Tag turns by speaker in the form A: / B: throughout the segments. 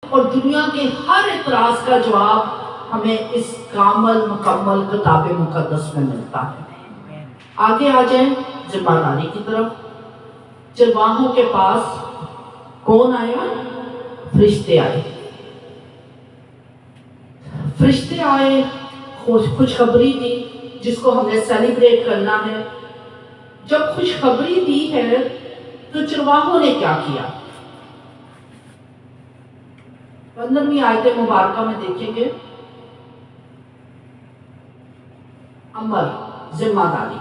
A: اور دنیا کے ہر اعتراض کا جواب ہمیں اس کامل مکمل کتاب مقدس میں ملتا ہے۔ آگے آ جائیں ذمہ داری کی طرف۔ چرواہوں کے پاس کون آیا؟ فرشتے آئے۔ فرشتے آئے، خوشخبری دی جس کو ہم نے سیلیبریٹ کرنا ہے۔ جب خوشخبری دی ہے تو چرواہوں نے کیا کیا؟ 15ویں آیت مبارکہ میں دیکھیں گے، امر، ذمہ داری۔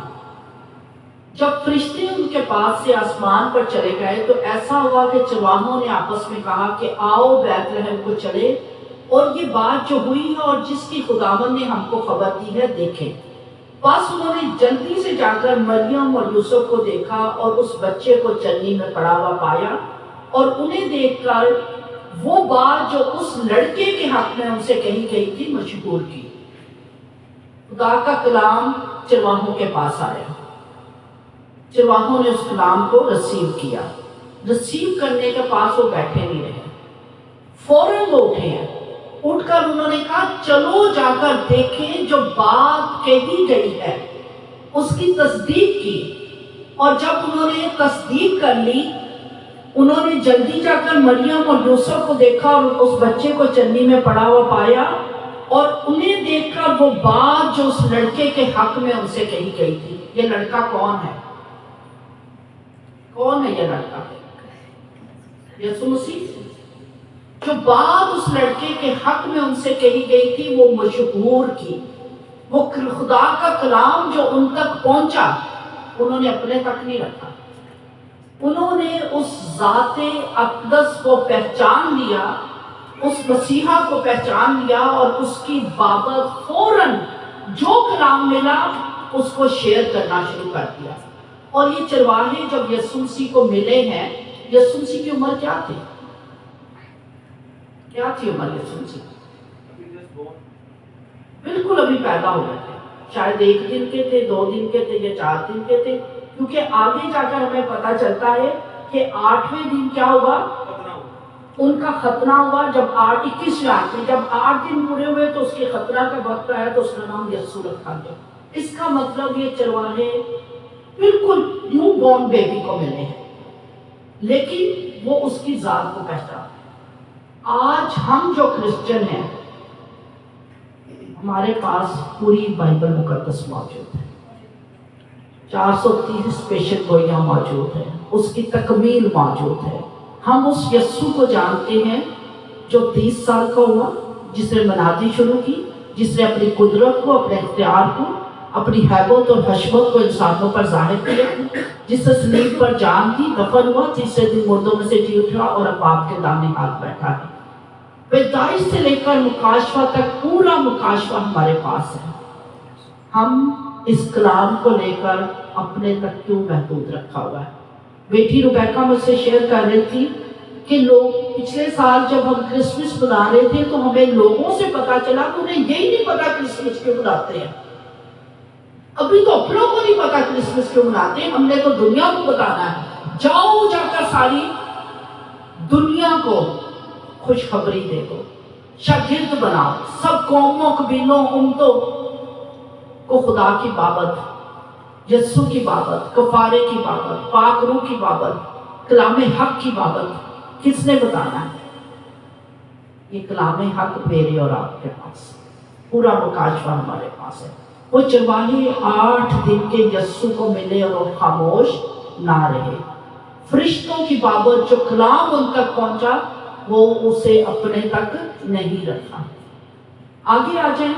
A: جب فرشتے ان کے پاس سے آسمان پر چلے گئے تو ایسا ہوا کہ چرواہوں نے آپس میں کہا کہ آؤ بیت لحم کو چلے اور یہ بات جو ہوئی ہے اور جس کی خداوند نے ہم کو خبر دی ہے دیکھیں۔ بس انہوں نے جلدی سے جا کر مریم اور یوسف کو دیکھا اور اس بچے کو چنی میں پڑا ہوا پایا، اور انہیں دیکھ کر وہ بات جو اس لڑکے کے حق میں ان سے کہی گئی تھی مشہور کی۔ خدا کا کلام چرواہوں کے پاس آیا، چرواہوں نے اس کلام کو رسیو کیا۔ رسیو کرنے کے پاس وہ بیٹھے نہیں رہے، فوراً وہ اٹھے ہیں۔ اٹھ کر انہوں نے کہا چلو جا کر دیکھیں جو بات کہی گئی ہے، اس کی تصدیق کی۔ اور جب انہوں نے تصدیق کر لی، انہوں نے جلدی جا کر مریم اور یوسف کو دیکھا اور اس بچے کو چنی میں پڑا ہوا پایا، اور انہیں دیکھ کر وہ بات جو اس لڑکے کے حق میں ان سے کہی گئی تھی۔ یہ لڑکا کون ہے؟ کون ہے یہ لڑکا؟ یسوع مسیح۔ جو بات اس لڑکے کے حق میں ان سے کہی گئی تھی وہ مشہور کی، وہ خدا کا کلام جو ان تک پہنچا انہوں نے اپنے تک نہیں رکھا، انہوں نے اس ذات اقدس کو پہچان لیا، اس مسیحا کو پہچان لیا، اور اس کی بابت فوراً جو کلام ملا اس کو شیئر کرنا شروع کر دیا۔ اور یہ چرواہے جب یسوع مسیح کو ملے ہیں، یسوع مسیح کی عمر کیا تھی؟ کیا تھی عمر یسوع مسیح؟ بالکل ابھی پیدا ہو گئے تھے، شاید 1 دن کے تھے، 2 دن کے تھے یا 4 دن کے تھے، کیونکہ آگے جا کر ہمیں پتہ چلتا ہے کہ 8ویں دن کیا ہوا؟ ان کا ختنہ ہوا۔ جب 21ویں آیت میں جب 8 دن پورے ہوئے تو اس کے ختنہ کا وقت آیا تو اس کا نام یسوع رکھا گیا۔ اس کا مطلب یہ چرواہے بالکل نیو بورن بیبی کو ملے ہیں، لیکن وہ اس کی ذات کو پہچانتے۔ آج ہم جو کرسچن ہیں ہمارے پاس پوری بائبل مقدس موجود ہے، 430 پیشن گوئیاں موجود ہیں، اس کی تکمیل موجود ہے۔ ہم اس یسوع کو جانتے ہیں جو 30 سال کا ہوا، جس نے منادی شروع کی، جس نے اپنی قدرت کو، اپنے اختیار کو، اپنی حیبت اور حشمت کو انسانوں پر ظاہر کیا، جس نے صلیب پر جان دی، دفن ہوا، تیسرے دن مردوں میں سے جی اٹھا اور اب باپ کے دانے ہاتھ بیٹھا ہے۔ پیدائش سے لے کر مکاشفہ تک پورا مکاشفہ ہمارے پاس ہے۔ ہم اس کلام کو لے کر اپنے تک کیوں محدود رکھا ہوا ہے؟ بیٹی ربیکہ مجھ سے شیئر کر رہی تھی کہ لوگ پچھلے سال جب ہم کرسمس منا رہے تھے تو ہمیں لوگوں سے پتا چلا کہ انہیں یہی نہیں پتا کرسمس کیوں مناتے ہیں۔ ابھی تو اپنوں کو نہیں پتا کرسمس کیوں مناتے ہیں، ہم نے تو دنیا کو بتانا ہے۔ جاؤ جا کر ساری دنیا کو خوشخبری دے دو، شاگرد بناؤ، سب قوموں، قبیلوں، امتوں کو خدا کی بابت، یسوع کی بابت، کفارے کی بابت، پاک روح کی بابت، کلام حق کی بابت کس نے بتانا ہے؟ یہ کلام حق میرے اور آپ کے پاس، پورا مکاشفہ ہمارے پاس ہے۔ وہ چرواہے 8 دن کے یسوع کو ملے اور وہ خاموش نہ رہے۔ فرشتوں کی بابت جو کلام ان تک پہنچا وہ اسے اپنے تک نہیں رکھا۔ آگے آ جائیں